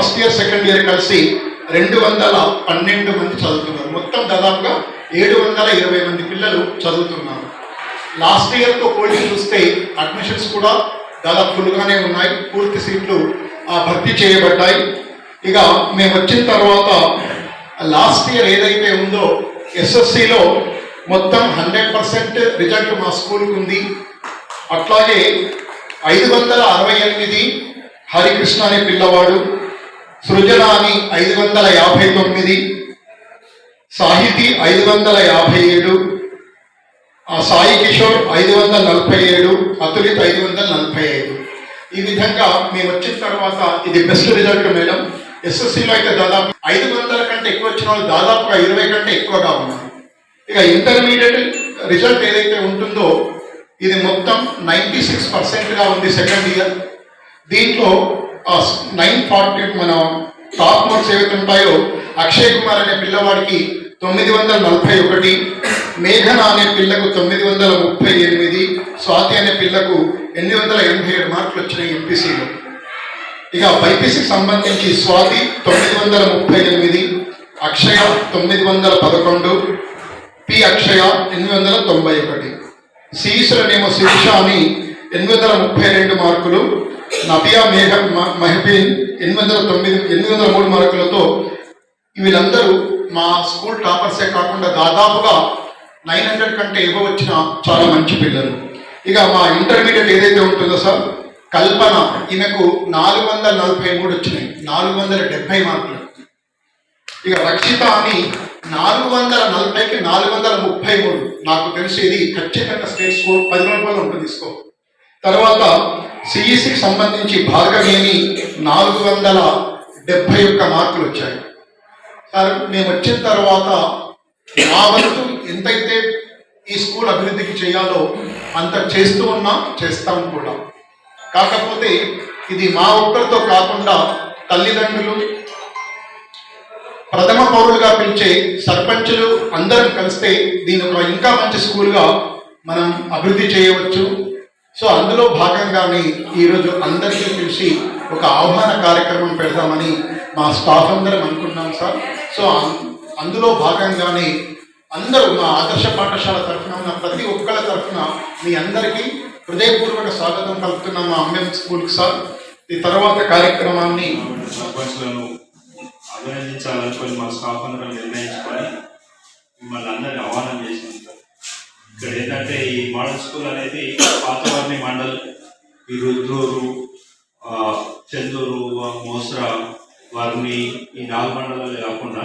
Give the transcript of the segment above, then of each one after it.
First year second year కలిసి 212 మంది చదువుతున్నారు. మొత్తం దాదాపుగా 720 మంది పిల్లలు చదువుతున్నారు. లాస్ట్ ఇయర్తో పోటీ చూస్తే అడ్మిషన్స్ కూడా దాదాపు ఫుల్గానే ఉన్నాయి. పూర్తి సీట్లు భర్తీ చేయబడ్డాయి. ఇక మేము వచ్చిన తర్వాత లాస్ట్ ఇయర్ ఏదైతే ఉందో ఎస్ఎస్సిలో మొత్తం 100% రిజల్ట్ మా స్కూల్కి ఉంది. అట్లాగే 568 హరికృష్ణ అనే పిల్లవాడు, సృజన అని 559, సాహితి 557, సాయి కిషోర్ 547, అతులిత్ 545. ఈ విధంగా మేము వచ్చిన తర్వాత ఇది బెస్ట్ రిజల్ట్ మేడం. ఎస్ఎస్సిలో అయితే దాదాపు 500 కంటే ఎక్కువ వచ్చిన వాళ్ళు దాదాపుగా 20 కంటే ఎక్కువగా ఉన్నారు. ఇక ఇంటర్మీడియట్ రిజల్ట్ ఏదైతే ఉంటుందో ఇది మొత్తం 96%గా ఉంది సెకండ్ ఇయర్. దీంట్లో 940 మన టాప్ మార్క్స్ ఏవైతే ఉంటాయో అక్షయ్ కుమార్ అనే పిల్లవాడికి 941, మేఘన అనే పిల్లకు 938, స్వాతి అనే పిల్లకు 887 మార్కులు వచ్చినాయి ఎంపీసీలో. ఇక బైపీసీకి సంబంధించి స్వాతి 938, అక్షయ 911, పి అక్షయ 891, సిఈసులనేమో శిరీష అని 832 మార్కులు, నబియా మెహబీన్ 803 మార్కులతో వీళ్ళందరూ మా స్కూల్ టాపర్సే కాకుండా దాదాపుగా 900 కంటే ఎక్కువ వచ్చిన చాలా మంచి పిల్లలు. ఇక మా ఇంటర్మీడియట్ ఏదైతే ఉంటుందో సార్, కల్పన ఈమెకు 443 వచ్చినాయి, 470 మార్కులు. ఇక రక్షిత అని 440కి 433. నాకు తెలిసి ఇది ఖచ్చితంగా స్టేట్ స్కోర్ 10 రూపాయలు ఉంటుంది స్కోర్. తర్వాత సిఈసికి సంబంధించి భార్గవి అని 471 మార్కులు వచ్చాయి. సార్ మేము వచ్చిన తర్వాత మా వంతు ఎంతైతే ఈ స్కూల్ అభివృద్ధికి చేయాలో అంత చేస్తూ ఉన్నాం, చేస్తాం కూడా. కాకపోతే ఇది మా ఒక్కరితో కాకుండా తల్లిదండ్రులు, ప్రథమ పౌరులుగా పిలిచే సర్పంచులు అందరం కలిస్తే దీని ఒక ఇంకా మంచి స్కూల్గా మనం అభివృద్ధి చేయవచ్చు. సో అందులో భాగంగానే ఈరోజు అందరికీ పిలిచి ఒక ఆహ్వాన కార్యక్రమం పెడదామని మా స్టాఫ్ అందరం అనుకున్నాం సార్. సో అందులో భాగంగానే అందరూ మా ఆదర్శ పాఠశాల తరఫున ఉన్న ప్రతి ఒక్కళ్ళ తరఫున మీ అందరికీ హృదయపూర్వక స్వాగతం కలుపుతున్నాం మా అమ్మేం స్కూల్కి సార్. ఈ తర్వాత కార్యక్రమాన్ని సర్పంచ్లను అభినందించాలనుకొని మా స్టాఫ్ అందరం నిర్ణయించుకొని మిమ్మల్ని అందరినీ ఆహ్వానం చేసినాం సార్. ఇక్కడ ఏంటంటే ఈ మోడల్ స్కూల్ అనేది పాతవర్ణి మండల్, ఈ రుద్రూరు, చందూరు, మోస్రా, వర్ణి ఈ 4 మండలాలు కాకుండా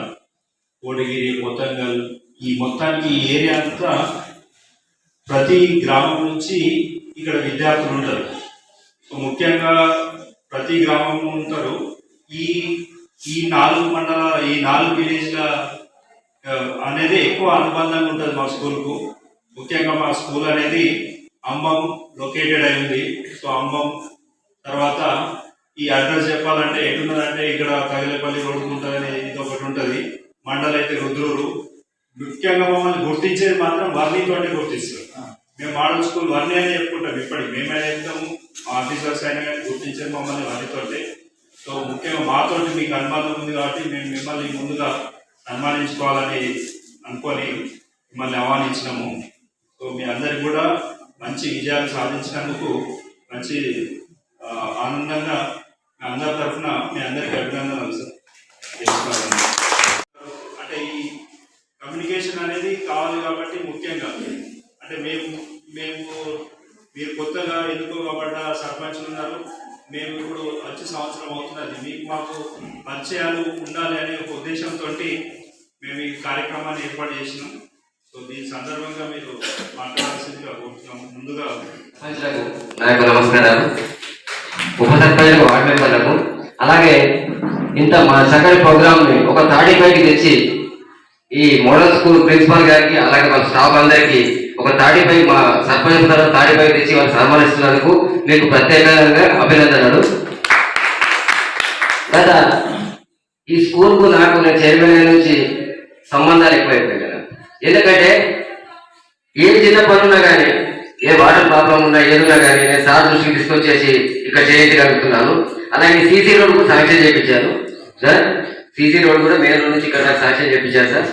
కోటగిరి, కొత్తగల్ ఈ మొత్తానికి ఈ ఏరియా అంతా ప్రతి గ్రామం నుంచి ఇక్కడ విద్యార్థులు ఉంటారు. సో ముఖ్యంగా ప్రతి గ్రామం ఉంటారు. ఈ 4 మండల ఈ 4 విలేజ్ల అనేది ఎక్కువ అనుబంధంగా ఉంటుంది మా స్కూల్కు. ముఖ్యంగా మా స్కూల్ అనేది అంబం లొకేటెడ్ అయింది. సో అంబం తర్వాత ఈ అడ్రస్ చెప్పాలంటే ఎటున్నదంటే ఇక్కడ తగిలేపల్లి రోడ్డు ఉంటుందని ఇది ఒకటి ఉంటుంది. మండలం అయితే రుద్రూరు. ముఖ్యంగా మమ్మల్ని గుర్తించేది మాత్రం వర్ణితోనే గుర్తిస్తారు. మేము మోడల్ స్కూల్ వర్ణి అని చెప్పుకుంటాం. ఇప్పటికి మేమైనా చెప్తాము, ఆఫీసర్స్ అయినా కానీ గుర్తించేది మమ్మల్ని వర్ణితోటే. సో ముఖ్యంగా మాతోటి మీకు అనుబంధం ఉంది కాబట్టి మేము మిమ్మల్ని ముందుగా సన్మానించుకోవాలని అనుకొని మిమ్మల్ని ఆహ్వానించినాము. సో మీ అందరికి కూడా మంచి విజయాలు సాధించినందుకు మంచి ఆనందంగా మీ అందరి తరఫున మీ అందరికీ అభినందనలు సార్. అంటే ఈ కమ్యూనికేషన్ అనేది కావాలి కాబట్టి ముఖ్యంగా అంటే మేము మీరు కొత్తగా ఎన్నుకోబడ్డ సర్పంచులు ఉన్నారు. మేము ఇప్పుడు వచ్చే సంవత్సరం అవుతున్నది. మీకు మాకు పరిచయాలు ఉండాలి అనే ఒక ఉద్దేశంతో మేము ఈ కార్యక్రమాన్ని ఏర్పాటు చేసినాం. సో దీని సందర్భంగా మీరు మాట్లాడాల్సిందిగా కోరుతున్నాము. ముందుగా నాకు నమస్కారాలు. ఉప సర్పంచులకు, వార్డు మెంబర్లకు, అలాగే ఇంత మా చక్కటి ప్రోగ్రామ్ని ఒక తాడిపైకి తెచ్చి ఈ మోడల్ స్కూల్ ప్రిన్సిపాల్ గారికి అలాగే మన స్టాఫ్ అందరికీ ఒక తాడిపై మా సర్పంచ్ తాడిపైకి తెచ్చి వాళ్ళు సన్మానిస్తున్నందుకు మీకు ప్రత్యేకంగా అభినందనలు. గత ఈ స్కూల్కు నాకు నేను చైర్మన్ నుంచి సంబంధాలు ఎక్కువైపోయాయి కదా. ఎందుకంటే ఏ చిన్న పనున్నా కానీ, ఏ వాటర్ ప్రాబ్లం ఉన్నా ఏదున్నా కానీ నేను సార్ దృష్టికి తీసుకొచ్చేసి ఇక్కడ చేయగలుగుతున్నాను. అలాగే సీసీ రోడ్కు శాంక్షన్ చేయించాను. సార్ సీసీ రోడ్ కూడా మెయిన్ రోడ్ నుంచి ఇక్కడ నాకు సాక్ష్యం చెప్పించారు సార్.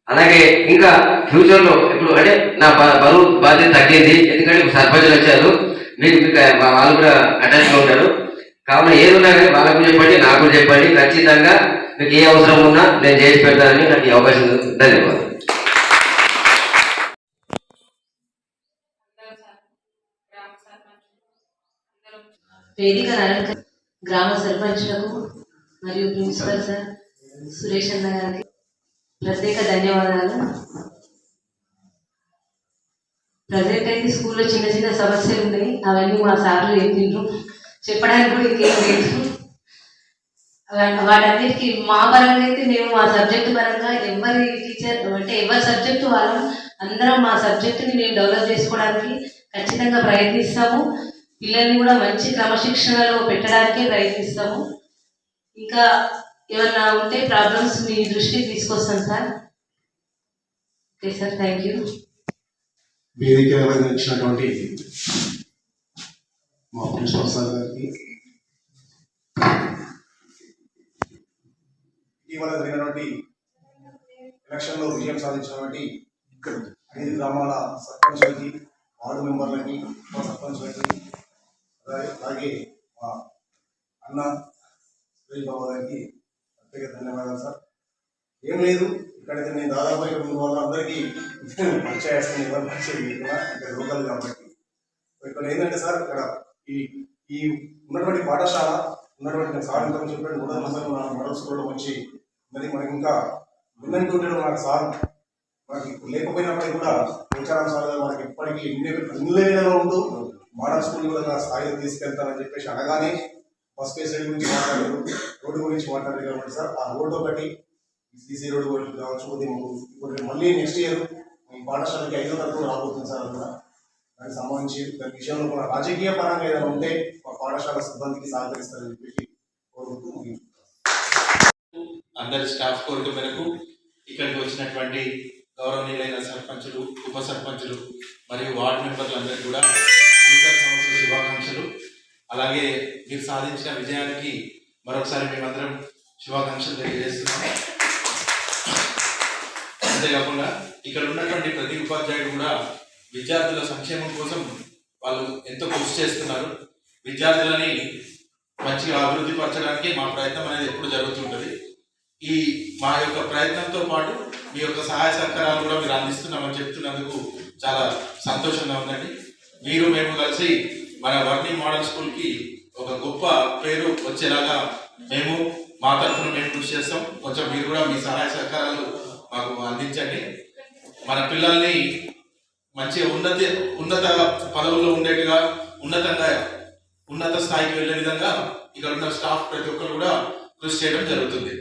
అలాగే ఇంకా ఫ్యూచర్ లో ఇప్పుడు అంటే నా బరువు బాధ్యత తగ్గింది, ఎందుకంటే ఇప్పుడు సర్పంచులు వచ్చారు, మీకు వాళ్ళు కూడా అటాచ్ గా ఉంటారు. కావున ఏదున్నా కానీ వాళ్ళకు చెప్పండి, నాకు కూడా చెప్పండి. ఖచ్చితంగా మీకు ఏ అవసరం ఉన్నా నేను చేసి పెడతానని నాకు ఈ అవకాశం ఉంది. ధన్యవాదాలు. వేదిక గ్రామ సర్పంచ్లకు మరియు ప్రిన్సిపల్ సార్ సురేష్ అన్న గారికి ప్రత్యేక ధన్యవాదాలు. ప్రజెంట్ అయితే స్కూల్లో చిన్న చిన్న సమస్యలు ఉన్నాయి, అవన్నీ మా సార్లు చెప్పిండ్రు, చెప్పడానికి కూడా ఇంకేం లేదు. వాటన్నిటికీ మా పరంగా అయితే మేము మా సబ్జెక్టు పరంగా ఎవరి టీచర్ అంటే ఎవరి సబ్జెక్టు వాళ్ళం అందరం మా సబ్జెక్టుని మేము డెవలప్ చేసుకోవడానికి ఖచ్చితంగా ప్రయత్నిస్తాము. పిల్లల్ని కూడా మంచి క్రమశిక్షణలో పెట్టడానికే ప్రయత్నిస్తాము. ఇంకా ఏమన్నా ఉంటే ప్రాబ్లమ్స్ మీ దృష్టికి తీసుకొస్తాను sir. Okay sir, thank you. వేదిక ఇచ్చినటువంటి మా ప్రిన్సిపల్ సార్ గారికి, ఇటీవల జరిగినటువంటి ఎలక్షన్లో విజయం సాధించినటువంటి 5 గ్రామాల సర్పంచ్లకి, వార్డు మెంబర్లకి, ఉప సర్పంచ్లకి, అలాగే మా అన్న సురేష్ బాబు గారికి ప్రత్యేక ధన్యవాదాలు సార్. ఏం లేదు, ఇక్కడైతే నేను దాదాపు అందరికీ పరిచయం ఎవరు పరిచయం ఇక్కడ లోకల్ కాబట్టి ఇక్కడ ఏంటంటే సార్, ఇక్కడ ఈ ఉన్నటువంటి పాఠశాల ఉన్నటువంటి సార్ ఇంకా చెప్పినట్టు కూడా మోడల్ స్కూల్లో వచ్చి మరి మనకి ఇంకా విన్నంటూ ఉండడం నాకు సార్ మనకి లేకపోయినప్పటికీ కూడా విచారాంశాలుగా మనకి ఎప్పటికీ ఇన్నేలో ఉంటూ మోడల్ స్కూల్ కూడా స్థాయిలో తీసుకెళ్తానని చెప్పేసి అనగానే ఫస్ట్ ఫేసిలిటీ గురించి మాట్లాడారు, రోడ్డు గురించి మాట్లాడారు కాబట్టి సార్ ఆ రోడ్డు ఒకటి సీసీ రోడ్డు కావచ్చు. ఇప్పుడు మళ్ళీ నెక్స్ట్ ఇయర్ ఈ పాఠశాలకి 5వ తరగతి రాబోతుంది సార్. కూడా దానికి సంబంధించి దాని విషయంలో కూడా రాజకీయ పరంగా ఏదైనా ఉంటే మా పాఠశాల సిబ్బందికి సహకరిస్తారని చెప్పేసి కోరుకుంటూ అందరి స్టాఫ్ కోరిక మేరకు ఇక్కడికి వచ్చినటువంటి గౌరవనీయులైన సర్పంచులు, ఉప సర్పంచులు మరియు వార్డు మెంబర్లందరికీ కూడా నూతన సంవత్సర శుభాకాంక్షలు. అలాగే మీరు సాధించిన విజయానికి మరొకసారి మేమందరం శుభాకాంక్షలు తెలియజేస్తున్నాం. అంతేకాకుండా ఇక్కడ ఉన్నటువంటి ప్రతి ఉపాధ్యాయుడు కూడా విద్యార్థుల సంక్షేమం కోసం వాళ్ళు ఎంతో కృషి చేస్తున్నారు. విద్యార్థులని మంచిగా అభివృద్ధి పరచడానికి మా ప్రయత్నం అనేది ఎప్పుడు జరుగుతుంటుంది. ఈ మా యొక్క ప్రయత్నంతో పాటు మీ యొక్క సహాయ సహకారాలు కూడా మీరు అందిస్తున్నామని చెప్తున్నందుకు చాలా సంతోషంగా ఉందండి. మీరు మేము కలిసి మన వర్ణి మోడల్ స్కూల్కి ఒక గొప్ప పేరు వచ్చేలాగా మేము మా తరఫున మేము కృషి చేస్తాం. కొంచెం మీరు కూడా మీ సహాయ సహకారాలు మాకు అందించండి. మన పిల్లల్ని మంచి ఉన్నత పదవుల్లో ఉండేట్టుగా ఉన్నత స్థాయికి వెళ్ళే విధంగా ఇక్కడ ఉన్న స్టాఫ్ ప్రతి ఒక్కరు కూడా కృషి చేయడం జరుగుతుంది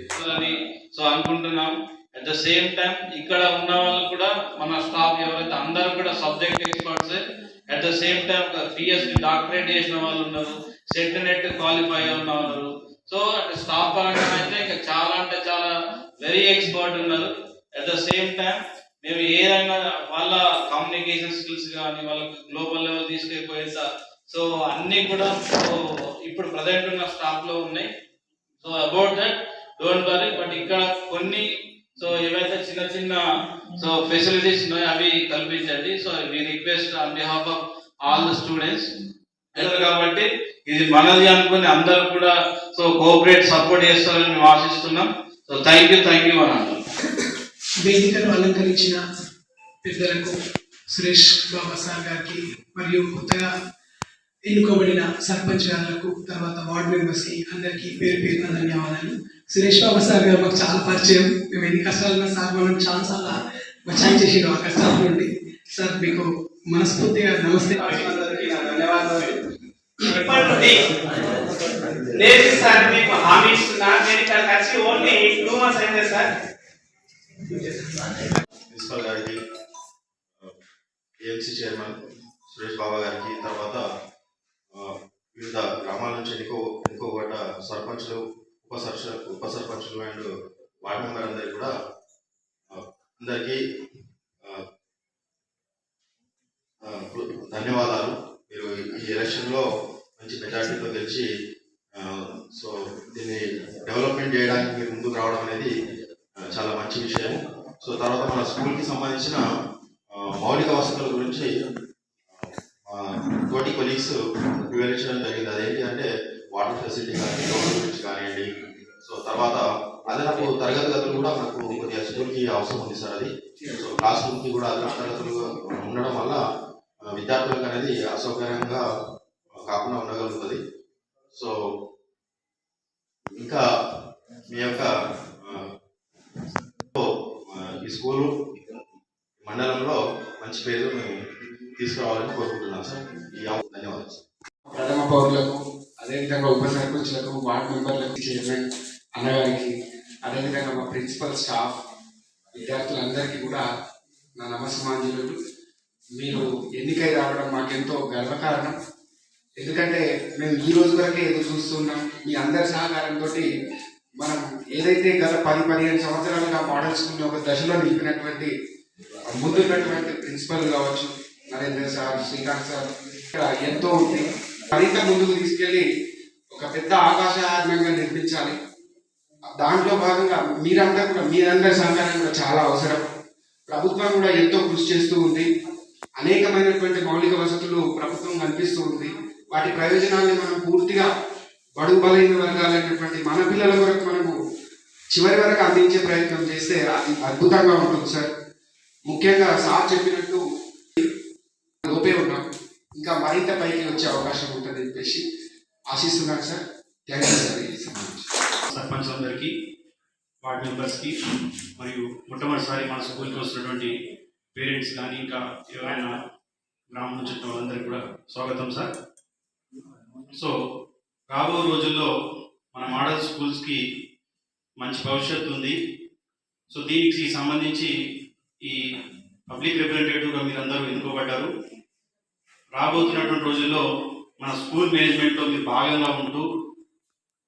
సో అనుకుంటున్నాం. అట్ ద సేమ్ టైం ఇక్కడ ఉన్న వాళ్ళు కూడా మన స్టాఫ్ ఎవరైతే అందరూ కూడా subject experts. At the same time PSC doctorate చేసిన వాళ్ళు ఉన్నారు, సెట్ నెట్ క్వాలిఫై ఉన్న వాళ్ళు. సో స్టాఫ్ పరంగా అయితే ఇంకా చాలా అంటే చాలా వెరీ ఎక్స్పర్ట్ ఉన్నారు. అట్ ద సేమ్ టైం మేము ఏదైనా వాళ్ళ కమ్యూనికేషన్ స్కిల్స్ కానీ వాళ్ళకి గ్లోబల్ లెవెల్ తీసుకెళ్ళిపోయేంత సో అన్నీ కూడా ఇప్పుడు ప్రజెంట్ ఉన్న స్టాఫ్ లో ఉన్నాయి. So about that don't worry. But ఇక్కడ కొన్ని సో ఏవైతే చిన్న చిన్న సో ఫెసిలిటీస్ ఉన్నాయో అవి కల్పించండి. So we request on behalf of all the students. కాబట్టి ఇది మనది అనుకుని అందరూ కూడా సో కోఆపరేట్ సపోర్ట్ చేస్తారని మేము ఆశిస్తున్నాం. సో థ్యాంక్ యూ అని అన్నాం. వేదికను అలంకరించిన పెద్దలకు సురేష్ బాబా సార్ గారికి మరియు కొత్తగా ఎన్నుకోబడిన సర్పంచ్ గారులకు తర్వాత వార్డు మెంబర్స్కి అందరికీ పేరు పేరున ధన్యవాదాలు. సురేష్ బాబా సార్ గారు మాకు చాలా పరిచయం. మేము ఎన్ని కష్టాలున్నా సార్ మనం చాలాసార్లు బచాయి చేసిన ఆ కష్టాల నుండి. సార్ మీకు మనస్ఫూర్తిగా నమస్తే. అందరికీ నా ధన్యవాదాలు. ఇప్పటి నుండి లేదు సార్, మీకు హామీ ఇస్తున్నా. నేను ఇక్కడికి వచ్చి ఓన్లీ 2 months అయింది సార్. ప్రిన్సిపల్ గారికి, ఏఎంసీ చైర్మన్ సురేష్ బాబా గారికి, తర్వాత వివిధ గ్రామాల నుంచి ఎన్నుకోబడ్డ సర్పంచులు, ఉప సర్పంచులు అండ్ వార్డు మెంబర్ అందరికీ కూడా అందరికీ ధన్యవాదాలు. మీరు ఈ ఎలక్షన్లో మంచి మెజార్టీతో గెలిచి సో దీన్ని డెవలప్మెంట్ చేయడానికి మీరు ముందుకు రావడం అనేది చాలా మంచి విషయం. సో తర్వాత మన స్కూల్కి సంబంధించిన మౌలిక వసతుల గురించి తోటి కొలీగ్స్ వివరించడం జరిగింది. అదేంటి అంటే వాటర్ ఫెసిలిటీ కానీ రోడ్ల గురించి కానివ్వండి. సో తర్వాత అదనపు తరగతి గదులు కూడా మనకు కొద్దిగా స్కూల్కి అవసరం ఉంది సార్. అది సో క్లాస్ రూమ్కి కూడా అదనపు తరగతులు ఉండడం వల్ల విద్యార్థులకు అనేది అసౌకర్యంగా కాకుండా ఉండగలుగుతుంది. సో ఇంకా మీ యొక్క ఈ స్కూలు మండలంలో మంచి పేరు తీసుకురావాలని కోరుకుంటున్నాం సార్. ధన్యవాదాలు సార్. ప్రథమ పౌరులకు, అదేవిధంగా ఉప సర్పంచ్లకు, వార్డు మెంబర్లకు, చైర్మన్ అన్నగారికి, అదేవిధంగా మా ప్రిన్సిపల్ స్టాఫ్, విద్యార్థులందరికీ కూడా నా నమస్మాంజలు. మీరు ఎన్నికై రావడం మాకెంతో గర్వకారణం. ఎందుకంటే మేము ఈ రోజు వరకే ఎదురు చూస్తున్నాం. మీ అందరి సహకారంతో మనం ఏదైతే గత 10-15 సంవత్సరాలుగా మోడల్ స్కూల్ని ఒక దశలో నిలిపినటువంటి ముందున్నటువంటి ప్రిన్సిపల్ కావచ్చు, నరేంద్ర సార్, శ్రీకాంత్ సార్, ఇక్కడ ఎంతో ఉంది. మరింత ముందుకు తీసుకెళ్ళి ఒక పెద్ద ఆకాశాత్మకంగా నిర్మించాలి. దాంట్లో భాగంగా మీరందరి సహకారం కూడా చాలా అవసరం. ప్రభుత్వం కూడా ఎంతో కృషి చేస్తూ ఉంది. అనేకమైనటువంటి మౌలిక వసతులు ప్రభుత్వం కల్పిస్తూ ఉంది. వాటి ప్రయోజనాన్ని మనం పూర్తిగా బడుగు బలైన వర్గాలైనటువంటి మన పిల్లల వరకు మనము చివరి వరకు అందించే ప్రయత్నం చేస్తే అది అద్భుతంగా ఉంటుంది సార్. ముఖ్యంగా సార్ చెప్పినట్టు లోపే ఉన్నాం, ఇంకా మరింత పైకి వచ్చే అవకాశం ఉంటుందని చెప్పేసి ఆశిస్తున్నాను సార్. Thank you sir. సర్పంచ్లందరికీ, వార్డ్ మెంబర్స్కి, మరియు మొట్టమొదటిసారి మన స్కూల్కి వస్తున్నటువంటి పేరెంట్స్ కానీ ఇంకా ఎవరైనా గ్రామం నుంచి వచ్చిన వాళ్ళందరికీ కూడా స్వాగతం సార్. సో రాబో రోజుల్లో మన మోడల్ స్కూల్స్కి మంచి భవిష్యత్తు ఉంది. సో దీనికి సంబంధించి ఈ పబ్లిక్ రిప్రజెంటేటివ్గా మీరందరూ ఎన్నుకోబడ్డారు. రాబోతున్నటువంటి రోజుల్లో మన స్కూల్ మేనేజ్మెంట్లో మీరు భాగంగా ఉంటూ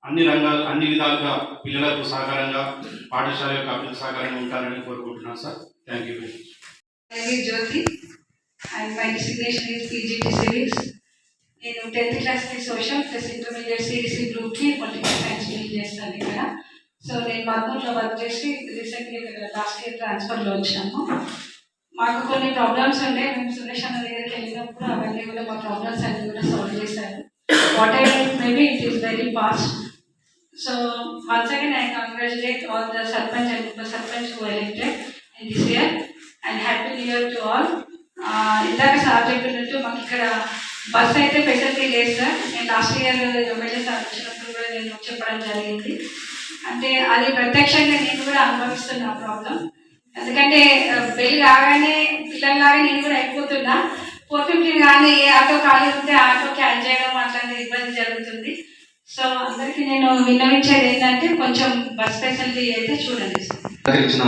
అన్ని విధాలుగా పిల్లలకు సహకారంగా, పాఠశాల యొక్క అభివృద్ధి సహకారంగా ఉంటారని కోరుకుంటున్నాను sir. Thank you. Jyothi and my designation is PGT civics. నేను 10th class social plus intermediate CEC గ్రూప్కి పొలిటికల్ సైన్స్ డీల్ చేస్తాను ఇక్కడ. సో నేను మద్దూరులో వర్క్ చేసి రీసెంట్గా ఇక్కడ లాస్ట్ ఇయర్ ట్రాన్స్ఫర్లో వచ్చాము. మాకు కొన్ని ప్రాబ్లమ్స్ ఉండే, మేము సురేష్ అన్న దగ్గరికి వెళ్ళినప్పుడు అవన్నీ కూడా మా ప్రాబ్లమ్స్ అన్ని కూడా సాల్వ్ చేశారు. What ever maybe it is very fast. So once again I congratulate all the sarpanch and ఉప sarpanch who elected in this year and happy new year to all. ఇందాక సార్ చెప్పినట్టు మాకు ఇక్కడ బస్ అయితే facility లేదు sir. నేను last year MLA sir వచ్చినప్పుడు కూడా నేను చెప్పడం జరిగింది. అంటే అది ప్రత్యక్షంగా నేను కూడా అనుభవిస్తున్నా ప్రాబ్లం. ఎందుకంటే బెల్ కాగానే పిల్లల్లాగా నేను కూడా అయిపోతున్నా. 4:15 కానీ ఏ ఆటో ఖాళీ ఉంటే ఆటో క్యాన్ చేయడం అట్లాంటి ఇబ్బంది జరుగుతుంది. సో అందరికీ నేను విన్నవించేది ఏంటంటే కొంచెం బస్ ఫెసిలిటీ అయితే చూడండి సార్. ఇచ్చిన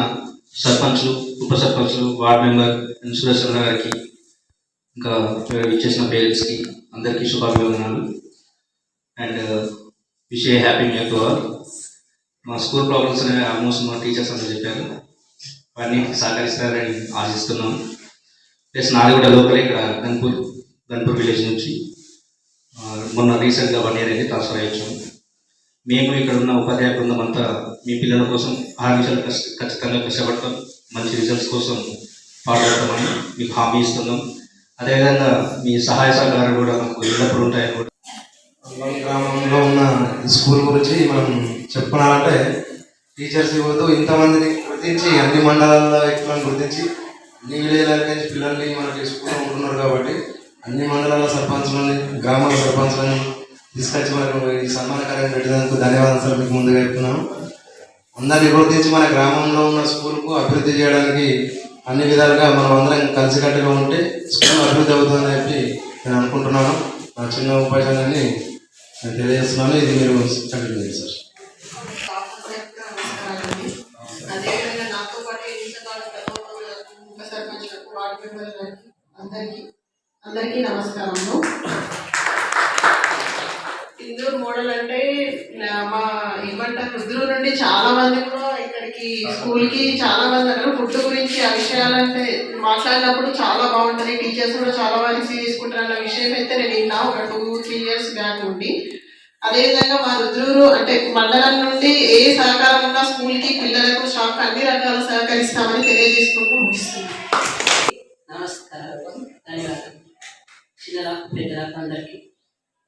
సర్పంచ్లు, ఉప సర్పంచ్లు, వార్డ్ మెంబర్ సురేష్ అన్న గారికి, ఇంకా ఇచ్చేసిన పేరెంట్స్కి అందరికీ శుభాభివందనాలు. And wish a happy new year to all. మా స్కూల్ ప్రాబ్లమ్స్ అనేవి ఆల్మోస్ట్ మా టీచర్స్ అందరూ చెప్పారు, అవన్నీ సహకరిస్తారని ఆశిస్తున్నాను. ప్లస్ నాది కూడా లోకల్ ఇక్కడ గన్పూర్ విలేజ్ నుంచి మొన్న రీసెంట్గా 1 year అయితే ట్రాన్స్ఫర్ అయ్యొచ్చాము. మేము ఇక్కడ ఉన్న ఉపాధ్యాయ బృందం అంతా మీ పిల్లల కోసం 6 నిమిషాలు ఖచ్చితంగా కష్టపడతాం, మంచి రిజల్ట్స్ కోసం పాటుపడతామని మీకు హామీ ఇస్తున్నాం. అదేవిధంగా మీ సహాయ సహకారాలు కూడా మాకు ఎల్లప్పుడూ ఉంటాయని కూడా. గ్రామంలో ఉన్న స్కూల్ గురించి మనం చెప్పుకోవాలంటే టీచర్స్ ఇవ్వద్దు, ఇంతమందిని గుర్తించి అన్ని మండలాల్లో ఇట్లా గుర్తించి అన్ని విలేజ్ల నుంచి పిల్లల్ని మనకి స్కూల్లో ఉంటున్నారు కాబట్టి అన్ని మండలాల సర్పంచ్లని, గ్రామాల సర్పంచ్లని తీసుకొచ్చి మనకు ఈ సన్మాన కార్యం పెట్టినందుకు ధన్యవాదాలు సార్. మీకు ముందుగా చెప్తున్నాను. అందరినీ గుర్తించి మన గ్రామంలో ఉన్న స్కూల్కు అభివృద్ధి చేయడానికి అన్ని విధాలుగా మనం అందరం కలిసికట్టుగా ఉంటే స్కూల్ అభివృద్ధి అవుతుందని చెప్పి నేను అనుకుంటున్నాను. నా చిన్న ఉపాధ్యాయులని నేను తెలియజేస్తున్నాను. ఇది మీరు కంటిన్యూ చేయండి సార్. అదేవిధంగా నాతో పాటు ఉప సర్పంచ్లకు, వార్డు మెంబర్లకు అందరికీ నమస్కారము. ఇందూరు మోడల్ అంటే మా ఏమంటారు రుద్రు నుండి చాలా మంది కూడా ఇక్కడికి స్కూల్కి చాలా మంది అన్నారు. ఫుడ్ గురించి ఆ విషయాలంటే మాట్లాడినప్పుడు చాలా బాగుంటుంది, టీచర్స్ కూడా చాలా మంది తీసుకుంటారు అన్న విషయం అయితే నేను విన్నా ఒక 2-3 years బ్యాక్ నుండి. అదేవిధంగా మా రుద్రూరు అంటే మండలం నుండి ఏ సహకారం ఉన్నా స్కూల్కి పిల్లలకు స్టాఫ్ అన్ని రకాల సహకరిస్తామని తెలియజేసుకుంటూ ముగిస్తున్నాం. నమస్కారం, ధన్యవాదాలు. చిన్నలకు పెద్దలకు అందరికీ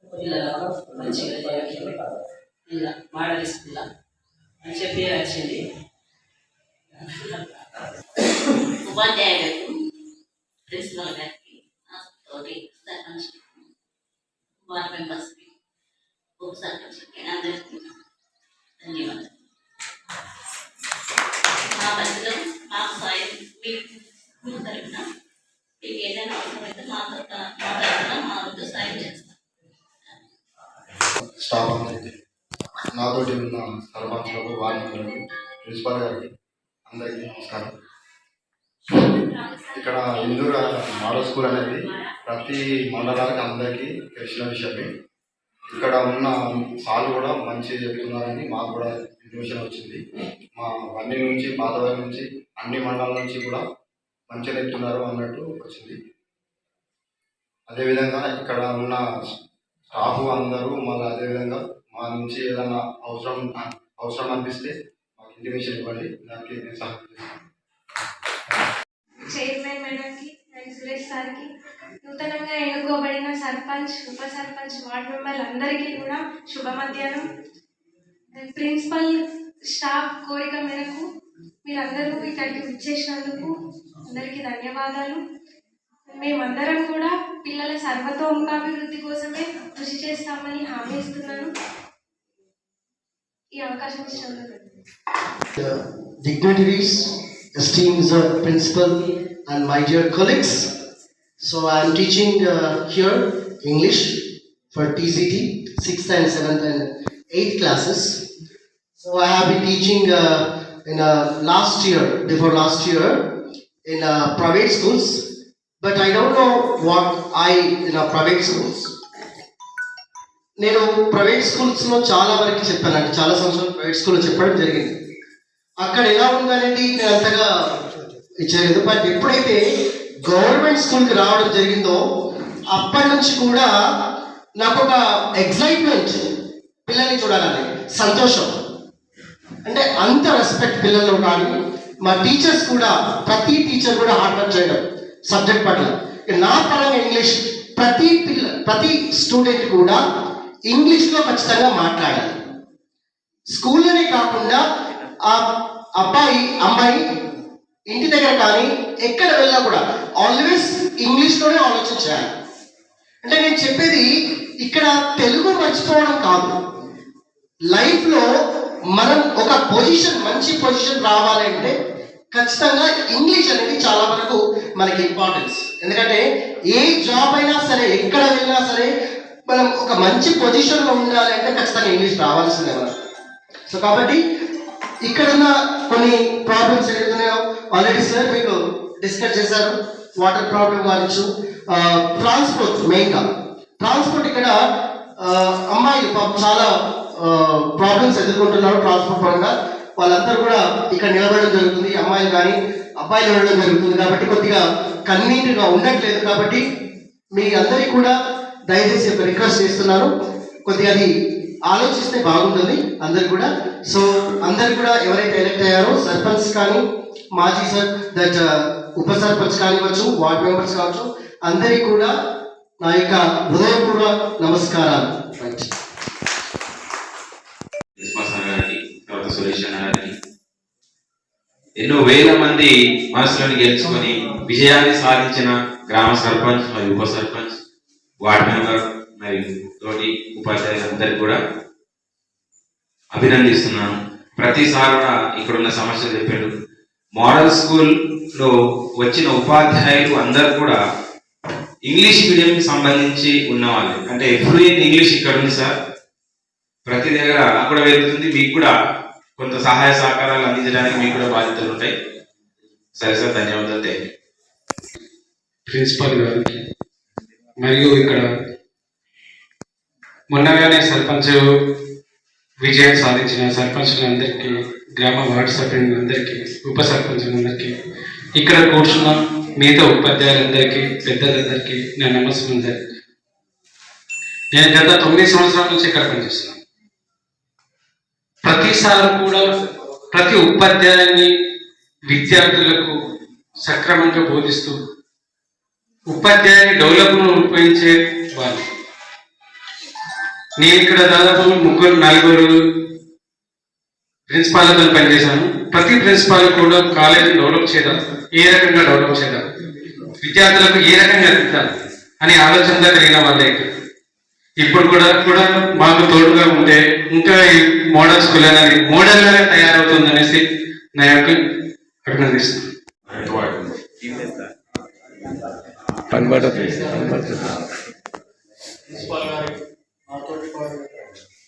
పిల్లలకు మంచిగా ఇలా మోడల్ స్కూల్ మంచిగా పేరు వచ్చింది. ఉపాధ్యాయులకు, ప్రిన్సిపల్ గారికి, తోటి సర్పంచ్, వార్డ్ మెంబర్స్కి, ఉప సర్పంచ్కి అందరికీ ధన్యవాదాలు. మా పరిధిలో మా సాయం మీకు తరఫున మీకు ఏదైనా అవసరమైతే మా తరఫున మా వద్ద సాయం చేస్తాం. స్టాఫ్ అందరికీ, నాతోటి ఉన్న సర్పంచ్లకు, వార్డు మెంబర్లకు, ప్రిన్సిపాల్ గారికి అందరికీ నమస్కారం. ఇక్కడ ఇందూరు మోడల్ స్కూల్ అనేది ప్రతి మండలానికి అందరికీ తెలిసిన విషయమే. ఇక్కడ ఉన్న సార్లు కూడా మంచిగా చెప్తున్నారని మాకు కూడా ఇన్ఫర్మేషన్ వచ్చింది. మా వన్ని నుంచి పాతవారి నుంచి అన్ని మండలాల నుంచి కూడా మంచిగా చెప్తున్నారు అన్నట్టు వచ్చింది. అదేవిధంగా ఇక్కడ ఉన్న స్టాఫ్ అందరూ మళ్ళీ అదేవిధంగా మా నుంచి ఏదైనా అవసరం అనిపిస్తే మాకు ఇంటిమేషన్ ఇవ్వండి, దానికి నేను సహకరిస్తాను. చైర్మన్ మేడంకి అండ్ సురేష్ సార్కి, నూతనంగా ఎన్నుకోబడిన సర్పంచ్, ఉప సర్పంచ్, వార్డ్ మెంబర్లు అందరికీ కూడా శుభ మధ్యాహ్నం. ప్రిన్సిపల్ స్టాఫ్ కోరిక మేరకు మీరందరూ ఇక్కడికి విచ్చేసినందుకు అందరికీ ధన్యవాదాలు. మేమందరం కూడా పిల్లల సర్వతోముఖాభివృద్ధి కోసమే కృషి చేస్తామని హామీ ఇస్తున్నాను. ఈ అవకాశం ఇచ్చినందుకు dignitaries, esteemed principal and my dear colleagues. So I am teaching here English for TCT 6th and 7th and 8th classes. So I have been teaching in before last year in private schools, but I don't know what in private schools. నేను private స్కూల్స్లో చాలా వరకు చెప్పానంటే చాలా సంవత్సరాలు private స్కూల్లో చెప్పడం జరిగింది. అక్కడ ఎలా ఉందనేది నేను అంతగా ఇచ్చలేదు. బట్ ఎప్పుడైతే గవర్నమెంట్ స్కూల్కి రావడం జరిగిందో అప్పటి నుంచి కూడా నాకు ఒక ఎక్సైట్మెంట్, పిల్లల్ని చూడాలని సంతోషం. అంటే అంత రెస్పెక్ట్ పిల్లల్లో కానీ మా టీచర్స్ కూడా, ప్రతి టీచర్ కూడా హార్డ్ వర్క్ చేయడం సబ్జెక్ట్ పట్ల. నా పరంగా ఇంగ్లీష్ ప్రతి స్టూడెంట్ కూడా ఇంగ్లీష్లో ఖచ్చితంగా మాట్లాడాలి. స్కూల్లోనే కాకుండా ఆ అబ్బాయి అమ్మాయి ఇంటి దగ్గర కానీ ఎక్కడ వెళ్ళినా కూడా ఆల్వేస్ ఇంగ్లీష్లోనే ఆలోచించాలి. అంటే నేను చెప్పేది ఇక్కడ తెలుగు మర్చిపోవడం కాదు, లైఫ్లో మనం ఒక మంచి పొజిషన్ రావాలంటే ఖచ్చితంగా ఇంగ్లీష్ అనేది చాలా వరకు మనకి ఇంపార్టెన్స్. ఎందుకంటే ఏ జాబ్ అయినా సరే, ఎక్కడ వెళ్ళినా సరే మనం ఒక మంచి పొజిషన్లో ఉండాలి అంటే ఖచ్చితంగా ఇంగ్లీష్ రావాల్సిందే మనం. సో కాబట్టి ఇక్కడున్న కొన్ని ప్రాబ్లమ్స్ ఏదైతున్నాయో ఆల్రెడీ సార్ మీకు డిస్కస్ చేశారు. వాటర్ ప్రాబ్లం కావచ్చు, ట్రాన్స్పోర్ట్, మెయిన్గా ట్రాన్స్పోర్ట్. ఇక్కడ అమ్మాయిలు చాలా ప్రాబ్లమ్స్ ఎదుర్కొంటున్నారు ట్రాన్స్పోర్ట్ పరంగా. వాళ్ళందరూ కూడా ఇక్కడ నిలబడడం జరుగుతుంది, అమ్మాయిలు కానీ అబ్బాయిలు ఉండడం జరుగుతుంది. కాబట్టి కొద్దిగా కన్వీనియంట్గా ఉండట్లేదు. కాబట్టి మీ అందరికీ కూడా దయచేసి ఒక రిక్వెస్ట్ చేస్తున్నాను, కొద్దిగా అది ఆలోచిస్తే బాగుంటుంది అందరు కూడా. సో అందరు కూడా ఎవరైతే ఎలక్ట్ అయ్యారో సర్పంచ్ కానీ, మాజీ ఉప సర్పంచ్ కానివ్వచ్చు, వార్డ్ మెంబర్స్ కావచ్చు, అందరికీ కూడా నా యొక్క హృదయపూర్వక నమస్కారాలు. సురేష్ అన్న గారికి, ఎన్నో వేల మంది మనసులను గెలుచుకొని విజయాన్ని సాధించిన గ్రామ సర్పంచ్ మరియు ఉప సర్పంచ్, వార్డ్ మెంబర్ మరియు తోటి ఉపాధ్యాయులందరికీ కూడా అభినందిస్తున్నాను. ప్రతిసారి కూడా ఇక్కడ ఉన్న సమస్యలు చెప్పాడు. మోడల్ స్కూల్లో వచ్చిన ఉపాధ్యాయులు అందరూ కూడా ఇంగ్లీష్ మీడియంకి సంబంధించి ఉన్నవాళ్ళు. అంటే ఫ్లూయెంట్ ఇంగ్లీష్ ఇక్కడ ఉంది సార్, ప్రతి దగ్గర కూడా వెళ్తుంది. మీకు కూడా కొంత సహాయ సహకారాలు అందించడానికి మీకు కూడా బాధ్యతలు ఉంటాయి. సరే సార్, ధన్యవాదాలు. ప్రిన్సిపల్ గారికి మరియు ఇక్కడ మొన్నగానే సర్పంచ్ విజయం సాధించిన సర్పంచులందరికీ, గ్రామ వార్డు సభ్యులందరికీ, ఉప సర్పంచులందరికీ, ఇక్కడ కూర్చున్న మిగతా ఉపాధ్యాయులందరికీ, పెద్దలందరికీ నా నమస్కారం. నేను గత 9 సంవత్సరాల నుంచి ఇక్కడ పనిచేస్తున్నాను. ప్రతిసారి కూడా ప్రతి ఉపాధ్యాయుని విద్యార్థులకు సక్రమంగా బోధిస్తూ ఉపాధ్యాయుని డెవలప్ను ఉపయోగించే వాళ్ళు. నేను ఇక్కడ దాదాపు 3-4 ప్రిన్సిపాల్తో పనిచేశాను. ప్రతి ప్రిన్సిపాల్ కూడా కాలేజీని డెవలప్ చేయడం, ఏ రకంగా డెవలప్ చేయడం, విద్యార్థులకు ఏ రకంగా ఎదుగుతారు అనే ఆలోచనగా కలిగిన వాళ్ళే. ఇప్పుడు కూడా మాకు తోడుగా ఉంటే ఇంకా ఈ మోడల్ స్కూల్ అనేది మోడల్గానే తయారవుతుంది అనేసి నా యొక్క అభినందిస్తున్నాను. ప్రిన్సిపాల్ గారికి, మాతోటి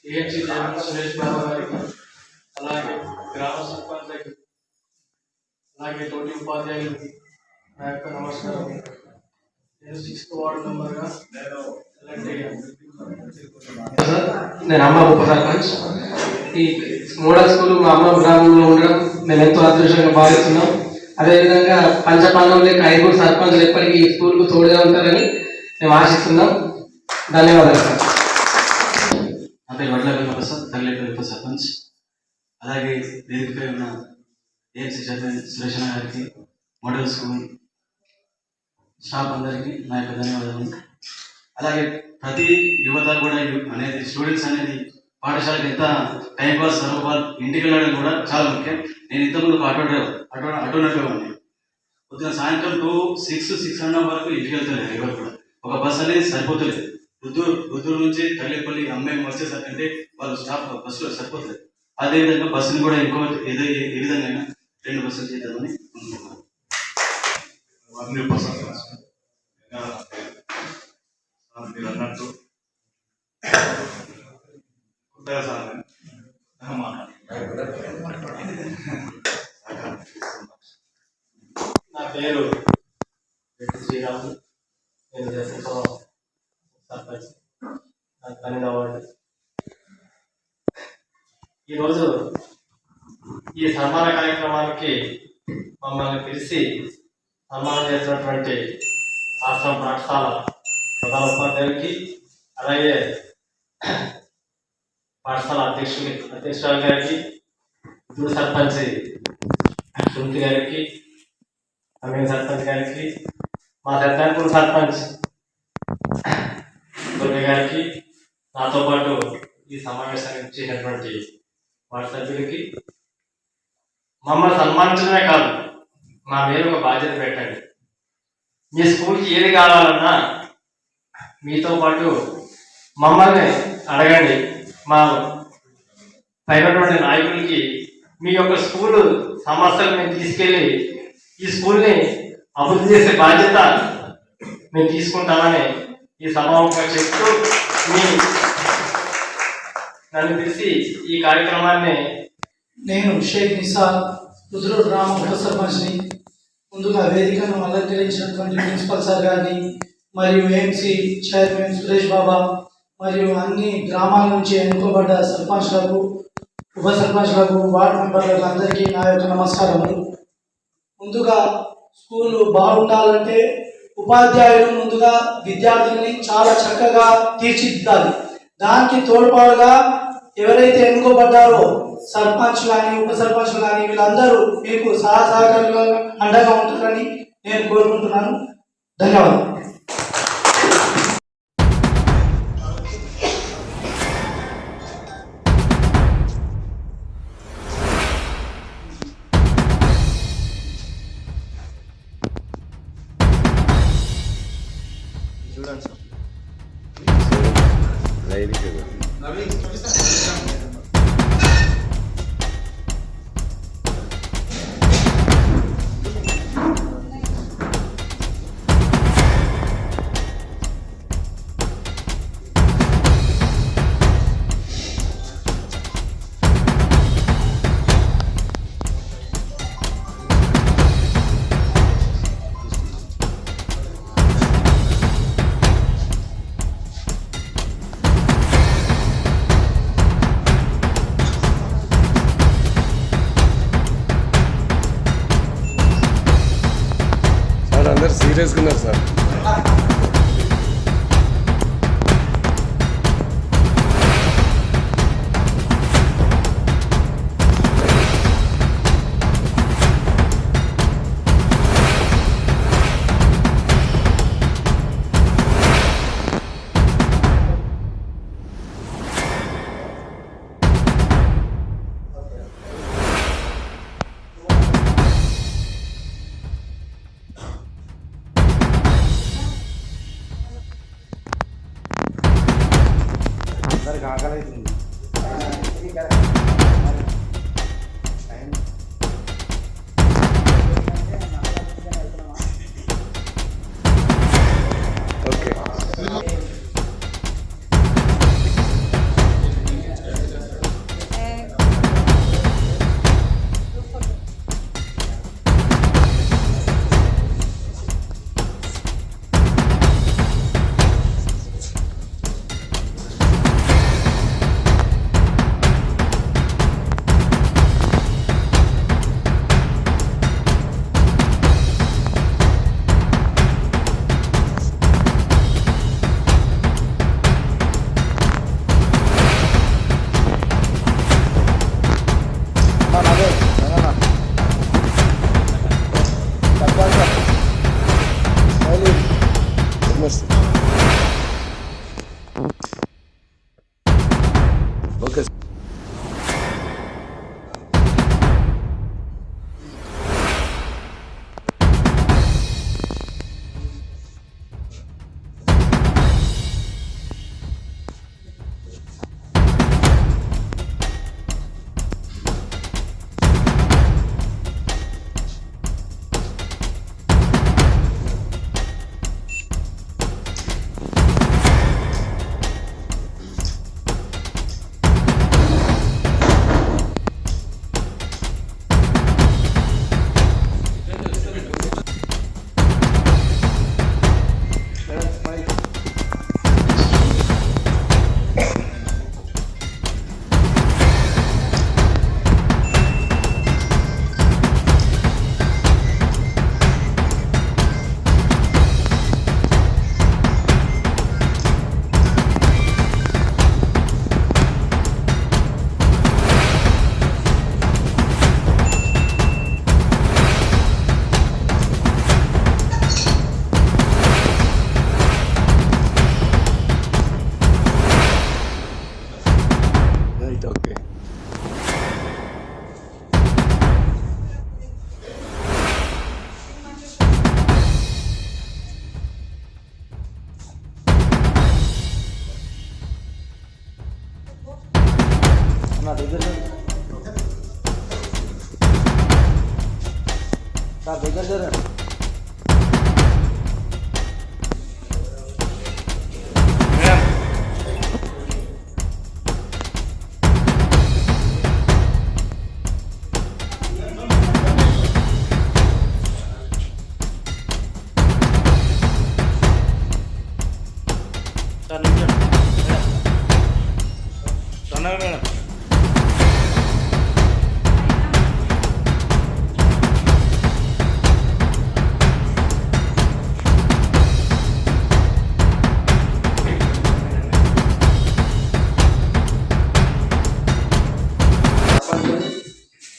ఏఎంసీ చైర్మన్ సురేష్ బాబు గారికి, అలాగే గ్రామ సర్పంచ్లకి, అలాగే తోటి ఉపాధ్యాయులకి నా యొక్క నమస్కారం. నేను 6th వార్డు మెంబర్గా నేను అమ్మ ఉప సర్పంచ్. ఈ మోడల్ స్కూల్ మా అమ్మ గ్రామంలో ఉండడం మేము ఎంతో అదృష్టంగా భావిస్తున్నాం. అదేవిధంగా పంచపాండంలో 5 సర్పంచ్లు ఎప్పటికీ ఈ స్కూల్కు తోడుగా ఉంటారని మేము ఆశిస్తున్నాం. ధన్యవాదాలు సార్. నా పేరు వడ్ల ప్రసాద్, తల్లిపల్లి ఉప సర్పంచ్. అలాగే వేదికపై ఉన్న ఏఎంసీ చైర్మన్ సురేష్ గారికి, మోడల్ స్కూల్ స్టాఫ్ అందరికీ నా యొక్క ధన్యవాదాలు. అలాగే ప్రతి యువత కూడా అనేది స్టూడెంట్స్ అనేది పాఠశాలకు ఎంత టైం పాస్ సర్వపాల్ ఇంటికి వెళ్ళడం కూడా చాలా ముఖ్యం. నేను ఇంతకుముందు ఆటో నడిపేవాడిని. పొద్దున సాయంత్రం 6:30 వరకు ఇంటికి వెళ్తలేదు ఎవరు కూడా. ఒక బస్ అనేది సరిపోతలేదు. రుద్దూరు నుంచి తల్లిపల్లి అమ్మాయి వచ్చేసరికంటే వాళ్ళు స్టాప్ బస్సులో సరిపోతలేదు. అదేవిధంగా బస్సుని కూడా ఇంకో ఏ విధంగా 2 బస్సులు చేద్దామని అనుకుంటున్నాను. మీరు అన్నట్టు నా పేరు శ్రీరాము. నేను సర్పంచ్, 12వ వార్డు. ఈరోజు ఈ సన్మాన కార్యక్రమానికి మమ్మల్ని పిలిచి సన్మానం చేసినటువంటి ఆశ్రమ పాఠశాల ప్రధాన ఉపాధ్యాయులకి, అలాగే పాఠశాల అధ్యక్షురాలు గారికి, ఇప్పుడు సర్పంచ్ సుమతి గారికి, అమీన్ సర్పంచ్ గారికి, మా సర్పంచ్ సర్పంచ్ దుర్గ గారికి, నాతో పాటు ఈ సమావేశానికి చేసినటువంటి వార్డు సభ్యులకి, మమ్మల్ని సన్మానించడమే కాదు, మా మీద ఒక బాధ్యత పెట్టండి. మీ స్కూల్కి ఏది కావాలన్నా మీతో పాటు మమ్మల్ని అడగండి. మా పైనటువంటి నాయకులకి మీ యొక్క స్కూల్ సమస్యలు మేము తీసుకెళ్ళి ఈ స్కూల్ని అభివృద్ధి చేసే బాధ్యత మేము తీసుకుంటామని ఈ సభాముఖంగా చెప్తూ నన్ను పిలిచి ఈ కార్యక్రమాన్ని నేను షేక్ నిసార్ రుద్రూరు గ్రామ ఉప సర్పంచ్ని. ముందుగా వేదికను అలంకరించినటువంటి ప్రిన్సిపల్ సార్ గారిని, మరియు ఏఎంసీ చైర్మన్ సురేష్ బాబా, మరియు అన్ని గ్రామాల నుంచి ఎన్నుకోబడ్డ సర్పంచ్లకు, ఉప సర్పంచ్లకు, వార్డు మెంబర్లకు అందరికీ నా యొక్క నమస్కారములు. ముందుగా స్కూలు బాగుండాలంటే ఉపాధ్యాయులు ముందుగా విద్యార్థుల్ని చాలా చక్కగా తీర్చిదిద్దాలి. దానికి తోడ్పాటుగా ఎవరైతే ఎన్నుకోబడ్డారో సర్పంచ్ కానీ ఉప సర్పంచ్ కానీ వీళ్ళందరూ మీకు సహకారంగా అండగా ఉంటారని నేను కోరుకుంటున్నాను. ధన్యవాదాలు. అందరు సీరియస్గా ఉన్నారు సార్.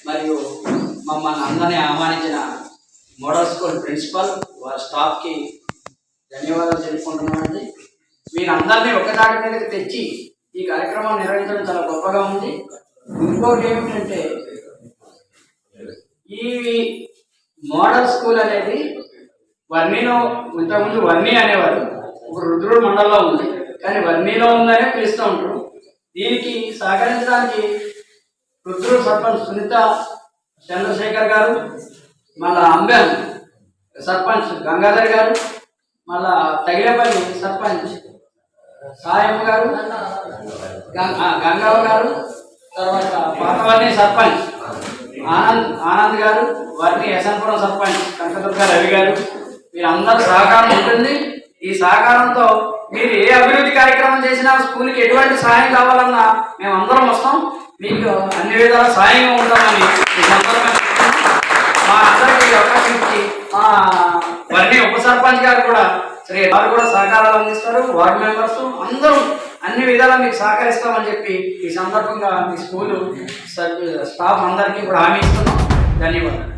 మరియు మమ్మల్ని అందరినీ ఆహ్వానించిన మోడల్ స్కూల్ ప్రిన్సిపల్ వారి స్టాఫ్కి ధన్యవాదాలు తెలుపుకుంటున్నామండి. మీరందరినీ ఒకదాటి మీదకి తెచ్చి ఈ కార్యక్రమం నిర్వహించడం చాలా గొప్పగా ఉంది. ఇంకోటి ఏమిటంటే ఈ మోడల్ స్కూల్ అనేది వర్ణిలో ఇంతకుముందు వర్ణి అనేవారు, ఇప్పుడు రుద్రుడు మండలంలో ఉంది, కానీ వర్ణిలో ఉందనే పిలుస్తూ ఉంటారు. దీనికి సహకరించడానికి రుద్రుడు సర్పంచ్ సునీత చంద్రశేఖర్ గారు, మళ్ళా అంబెల్ సర్పంచ్ గంగాధర్ గారు, మళ్ళా తగిలేపల్లి సర్పంచ్ సాయమ్మ గారు, గంగవ్వ గారు, తర్వాత పాతవర్ణి సర్పంచ్ ఆనంద్ గారు, వర్ణి యశంపురం సర్పంచ్ కనకదుర్గ రవి గారు, వీరందరూ సహకారం ఉంటుంది. ఈ సహకారంతో మీరు ఏ అభివృద్ధి కార్యక్రమం చేసినా, స్కూల్కి ఎటువంటి సాయం కావాలన్నా మేమందరం వస్తాం, మీకు అన్ని విధాల సాయంగా ఉంటామని ఈ సందర్భంగా మా అందరికీ అవకాశం ఇచ్చి మా వర్ణి ఉప సర్పంచ్ గారు కూడా వారు కూడా సహకారాలు అందిస్తారు. వార్డు మెంబర్స్ అందరూ అన్ని విధాలా మీకు సహకరిస్తామని చెప్పి ఈ సందర్భంగా మీ స్కూలు స్టాఫ్ అందరికీ కూడా హామీ ఇస్తున్నాం. ధన్యవాదాలు.